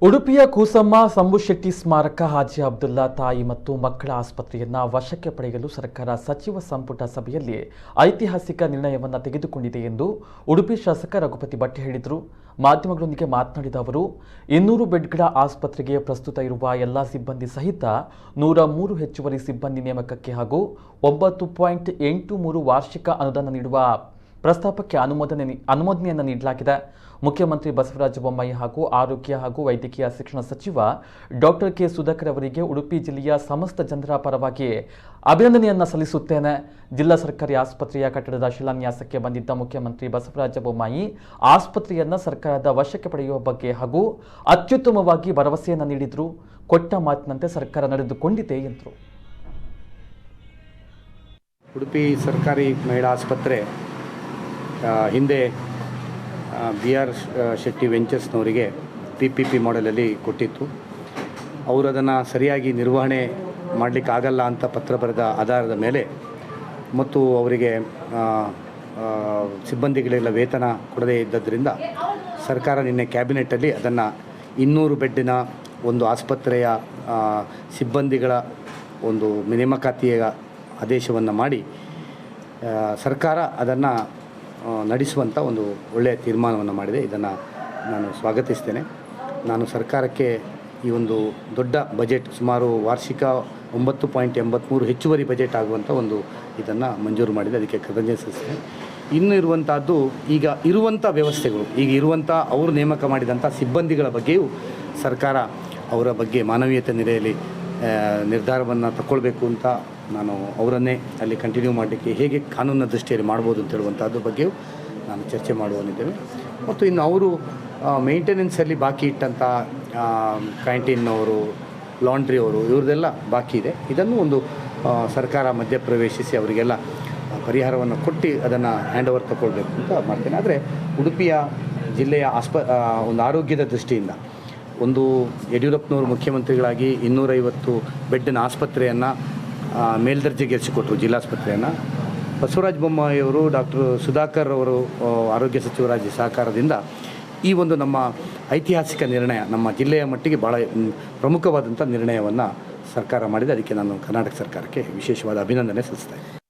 ಉಡುಪಿಯ ಕೂಸಮ್ಮ ಸಂಬುಶೆಟ್ಟಿ ಸ್ಮಾರಕ ಹಾಜಿ ಅಬ್ದುಲ್ಲಾ ತಾಯಿ ಮತ್ತು ಮಕ್ಕಳ ಆಸ್ಪತ್ರೆಯನ್ನ ವಶಕ್ಕೆ ಪಡೆಯಲು ಸರ್ಕಾರ ಸಚಿವ ಸಂಪುಟ ಸಭೆಯಲ್ಲಿ ಐತಿಹಾಸಿಕ ನಿರ್ಣಯವನ್ನು ತೆಗೆದುಕೊಂಡಿದೆ ಎಂದು ಉಡುಪಿ ಶಾಸಕ ರಘುಪತಿ ಭಟ್ ಹೇಳಿದರು. ಮಾಧ್ಯಮಗಳೊಂದಿಗೆ ಮಾತನಾಡಿದ ಅವರು 200 ಬೆಡ್ಗಳ ಆಸ್ಪತ್ರೆಗೆ ಪ್ರಸ್ತುತ ಇರುವ ಎಲ್ಲ ಸಿಬ್ಬಂದಿ ಸಹಿತ 103 ಹೆಚ್ಚುವರಿ ಸಿಬ್ಬಂದಿ ನೇಮಕಕ್ಕೆ ಹಾಗೂ 9.83 ವಾರ್ಷಿಕ ಅನುದಾನ ನೀಡುವ ಪ್ರಸ್ತಾಪಕ್ಕೆ ಅನುಮೋದನೆಯನ್ನು ನೀಡಲಾಗಿದೆ. ಮುಖ್ಯಮಂತ್ರಿ ಬಸವರಾಜ ಬೊಮ್ಮಾಯಿ ಹಾಗೂ ಆರೋಗ್ಯ ಹಾಗೂ ವೈದ್ಯಕೀಯ ಶಿಕ್ಷಣ ಸಚಿವ ಡಾಕ್ಟರ್ ಕೆ ಸುಧಾಕರ್ ಅವರಿಗೆ ಉಡುಪಿ ಜಿಲ್ಲೆಯ ಸಮಸ್ತ ಜನರ ಪರವಾಗಿ ಅಭಿನಂದನೆಯನ್ನು ಸಲ್ಲಿಸುತ್ತೇನೆ. ಜಿಲ್ಲಾ ಸರ್ಕಾರಿ ಆಸ್ಪತ್ರೆಯ ಕಟ್ಟಡದ ಶಿಲಾನ್ಯಾಸಕ್ಕೆ ಬಂದಿದ್ದ ಮುಖ್ಯಮಂತ್ರಿ ಬಸವರಾಜ ಬೊಮ್ಮಾಯಿ ಆಸ್ಪತ್ರೆಯನ್ನು ಸರ್ಕಾರದ ವಶಕ್ಕೆ ಪಡೆಯುವ ಬಗ್ಗೆ ಹಾಗೂ ಅತ್ಯುತ್ತಮವಾಗಿ ಭರವಸೆಯನ್ನು ನೀಡಿದರು. ಕೊಟ್ಟ ಮಾತಿನಂತೆ ಸರ್ಕಾರ ನಡೆದುಕೊಂಡಿದೆ ಎಂದರು. ಉಡುಪಿ ಸರ್ಕಾರಿ ಮಹಿಳಾ ಆಸ್ಪತ್ರೆ ಹಿಂದೆ BR ಶೆಟ್ಟಿ ವೆಂಚರ್ಸ್ನವರಿಗೆ PPP ಮಾಡೆಲಲ್ಲಿ ಕೊಟ್ಟಿತ್ತು. ಅವರು ಅದನ್ನು ಸರಿಯಾಗಿ ನಿರ್ವಹಣೆ ಮಾಡಲಿಕ್ಕಾಗಲ್ಲ ಅಂತ ಪತ್ರ ಬರೆದ ಆಧಾರದ ಮೇಲೆ ಮತ್ತು ಅವರಿಗೆ ಸಿಬ್ಬಂದಿಗಳೆಲ್ಲ ವೇತನ ಕೊಡದೇ ಇದ್ದದ್ದರಿಂದ ಸರ್ಕಾರ ನಿನ್ನೆ ಕ್ಯಾಬಿನೆಟ್ಟಲ್ಲಿ ಅದನ್ನು 200 ಬೆಡ್ಡಿನ ಒಂದು ಆಸ್ಪತ್ರೆಯ ಸಿಬ್ಬಂದಿಗಳ ಒಂದು ನೇಮಕಾತಿಯ ಆದೇಶವನ್ನು ಮಾಡಿ ಸರ್ಕಾರ ಅದನ್ನು ನಡೆಸುವಂಥ ಒಂದು ಒಳ್ಳೆಯ ತೀರ್ಮಾನವನ್ನು ಮಾಡಿದೆ. ಇದನ್ನು ನಾನು ಸ್ವಾಗತಿಸ್ತೇನೆ. ನಾನು ಸರ್ಕಾರಕ್ಕೆ ಈ ಒಂದು ದೊಡ್ಡ ಬಜೆಟ್ ಸುಮಾರು ವಾರ್ಷಿಕ 9.83 ಹೆಚ್ಚುವರಿ ಬಜೆಟ್ ಆಗುವಂಥ ಒಂದು ಇದನ್ನು ಮಂಜೂರು ಮಾಡಿದೆ. ಅದಕ್ಕೆ ಕೃತಜ್ಞತೆ ಸಲ್ಲಿಸ್ತೇನೆ. ಇನ್ನು ಇರುವಂಥದ್ದು ಈಗ ಇರುವಂಥ ವ್ಯವಸ್ಥೆಗಳು, ಈಗ ಇರುವಂಥ ಅವರು ನೇಮಕ ಮಾಡಿದಂಥ ಸಿಬ್ಬಂದಿಗಳ ಬಗ್ಗೆಯೂ ಸರ್ಕಾರ ಅವರ ಬಗ್ಗೆ ಮಾನವೀಯತೆ ನೆಲೆಯಲ್ಲಿ ನಿರ್ಧಾರವನ್ನು ತಗೊಳ್ಬೇಕು ಅಂತ ನಾನು ಅವರನ್ನೇ ಅಲ್ಲಿ ಕಂಟಿನ್ಯೂ ಮಾಡಲಿಕ್ಕೆ ಹೇಗೆ ಕಾನೂನಿನ ದೃಷ್ಟಿಯಲ್ಲಿ ಮಾಡ್ಬೋದು ಅಂತ ಹೇಳುವಂಥದ್ರ ಬಗ್ಗೆಯೂ ನಾನು ಚರ್ಚೆ ಮಾಡುವನಿದ್ದೇವೆ. ಮತ್ತು ಇನ್ನು ಅವರು ಮೇಂಟೆನೆನ್ಸಲ್ಲಿ ಬಾಕಿ ಇಟ್ಟಂಥ ಕ್ಯಾಂಟೀನ್ನವರು, ಲಾಂಡ್ರಿ ಅವರು, ಇವ್ರದ್ದೆಲ್ಲ ಬಾಕಿ ಇದೆ. ಇದನ್ನು ಒಂದು ಸರ್ಕಾರ ಮಧ್ಯಪ್ರವೇಶಿಸಿ ಅವರಿಗೆಲ್ಲ ಪರಿಹಾರವನ್ನು ಕೊಟ್ಟು ಅದನ್ನು ಹ್ಯಾಂಡ್ ಓವರ್ ತಗೊಳ್ಬೇಕು ಅಂತ ಮಾಡ್ತೇನೆ. ಆದರೆ ಉಡುಪಿಯ ಜಿಲ್ಲೆಯ ಒಂದು ಆರೋಗ್ಯದ ದೃಷ್ಟಿಯಿಂದ ಒಂದು ಯಡಿಯೂರಪ್ಪನವರು ಮುಖ್ಯಮಂತ್ರಿಗಳಾಗಿ 250 ಬೆಡ್ಡಿನ ಆಸ್ಪತ್ರೆಯನ್ನು ಮೇಲ್ದರ್ಜೆಗೇರಿಸಿಕೊಟ್ರು, ಜಿಲ್ಲಾಸ್ಪತ್ರೆಯನ್ನು. ಬಸವರಾಜ ಬೊಮ್ಮಾಯಿಯವರು, ಡಾಕ್ಟರ್ ಸುಧಾಕರ್ ಅವರು ಆರೋಗ್ಯ ಸಚಿವರಾಗಿ ಸಹಕಾರದಿಂದ ಈ ಒಂದು ನಮ್ಮ ಐತಿಹಾಸಿಕ ನಿರ್ಣಯ ನಮ್ಮ ಜಿಲ್ಲೆಯ ಮಟ್ಟಿಗೆ ಭಾಳ ಪ್ರಮುಖವಾದಂಥ ನಿರ್ಣಯವನ್ನು ಸರ್ಕಾರ ಮಾಡಿದೆ. ಅದಕ್ಕೆ ನಾನು ಕರ್ನಾಟಕ ಸರ್ಕಾರಕ್ಕೆ ವಿಶೇಷವಾದ ಅಭಿನಂದನೆ ಸಲ್ಲಿಸ್ತಾ ಇದ್ದೀನಿ.